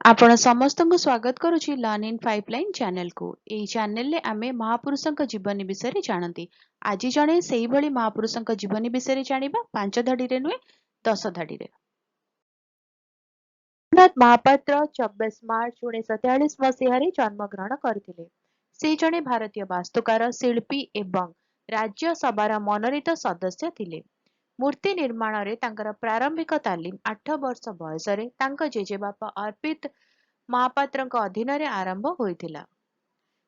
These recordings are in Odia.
आपण ସମସ୍ତଙ୍କୁ ସ୍ୱାଗତ କରୁଛି ଲର୍ନ ଇନ୍ ପାଇପଲାଇନ୍ ଚ୍ୟାନେଲକୁ। ଏହି ଚ୍ୟାନେଲରେ ଆମେ ମହାପୁରୁଷଙ୍କ ଜୀବନୀ ବିଷୟରେ ଜାଣନ୍ତି। ଆଜି ଜଣେ ସେଇଭଳି ମହାପୁରୁଷଙ୍କ ଜୀବନୀ ବିଷୟରେ ଜାଣିବା, 5 ଧାଡିରେ ନୁହେଁ 10 ଧାଡିରେ। ଜଗନ୍ନାଥ ମହାପାତ୍ର 24 ମାର୍ଚ୍ଚ 1943 ମସିହାରେ ଜନ୍ମଗ୍ରହଣ କରିଥିଲେ। ସେ ଜଣେ ଭାରତୀୟ ବାସ୍ତୁକାର, ଶିଳ୍ପୀ ଏବଂ ରାଜ୍ୟସଭାର ମନୋନୀତ ସଦସ୍ୟ ଥିଲେ। ମୂର୍ତ୍ତି ନିର୍ମାଣରେ ତାଙ୍କର ପ୍ରାରମ୍ଭିକ ତାଲିମ 8 ବର୍ଷ ବୟସରେ ତାଙ୍କ ଜେଜେବାପା ଅର୍ପିତ ମହାପାତ୍ରଙ୍କ ଅଧୀନରେ ଆରମ୍ଭ ହୋଇଥିଲା।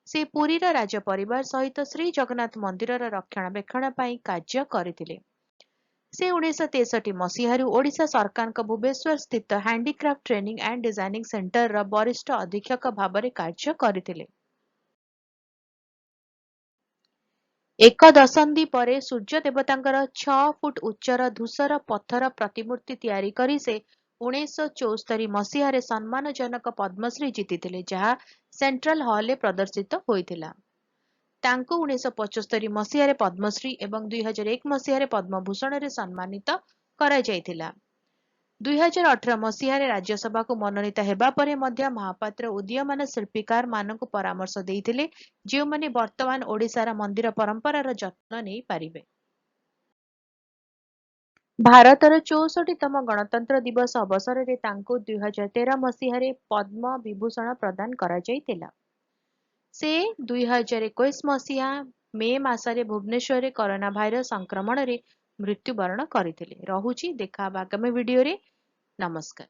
ସେ ପୁରୀର ରାଜ ପରିବାର ସହିତ ଶ୍ରୀ ଜଗନ୍ନାଥ ମନ୍ଦିରର ରକ୍ଷଣାବେକ୍ଷଣ ପାଇଁ କାର୍ଯ୍ୟ କରିଥିଲେ। ସେ 1963 ମସିହାରୁ ଓଡ଼ିଶା ସରକାରଙ୍କ ଭୁବନେଶ୍ୱର ସ୍ଥିତ ହ୍ୟାଣ୍ଡିକ୍ରାଫ୍ଟ ଟ୍ରେନିଂ ଆଣ୍ଡ ଡିଜାଇନିଂ ସେଣ୍ଟରର ବରିଷ୍ଠ ଅଧୀକ୍ଷକ ଭାବରେ କାର୍ଯ୍ୟ କରିଥିଲେ। ଏକ ଦଶନ୍ଧି ପରେ ସୂର୍ଯ୍ୟ ଦେବତାଙ୍କର 6 ଫୁଟ ଉଚ୍ଚର ଧୂସର ପଥର ପ୍ରତିମୂର୍ତ୍ତି ତିଆରି କରି ସେ 1974 ମସିହାରେ ସମ୍ମାନଜନକ ପଦ୍ମଶ୍ରୀ ଜିତିଥିଲେ, ଯାହା ସେଣ୍ଟ୍ରାଲ ହଲରେ ପ୍ରଦର୍ଶିତ ହୋଇଥିଲା। ତାଙ୍କୁ 1975 ମସିହାରେ ପଦ୍ମଶ୍ରୀ ଏବଂ 2001 ମସିହାରେ ପଦ୍ମଭୂଷଣରେ ସମ୍ମାନିତ କରାଯାଇଥିଲା। 2018 ମସିହାରେ ରାଜ୍ୟସଭାକୁ ମନୋନୀତ ହେବା ପରେ ମଧ୍ୟ ମହାପାତ୍ର ଉଦୀୟମାନ ଶିଳ୍ପୀକାର ମାନଙ୍କୁ ପରାମର୍ଶ ଦେଇଥିଲେ, ଯେଉଁମାନେ ବର୍ତ୍ତମାନ ଓଡ଼ିଶାର ମନ୍ଦିର ପରମ୍ପରାର ଯତ୍ନ ନେଇପାରିବେ। ଭାରତର 64ତମ ଗଣତନ୍ତ୍ର ଦିବସ ଅବସରରେ ତାଙ୍କୁ 2013 ମସିହାରେ ପଦ୍ମ ବିଭୂଷଣ ପ୍ରଦାନ କରାଯାଇଥିଲା। ସେ 2021 ମସିହା ମେ ମାସରେ ଭୁବନେଶ୍ୱରରେ କରୋନା ଭାଇରସ ସଂକ୍ରମଣରେ ମୃତ୍ୟୁବରଣ କରିଥିଲେ। ରହୁଛି, ଦେଖାହେବା ଆଗାମୀ ଭିଡିଓରେ। ନମସ୍କାର।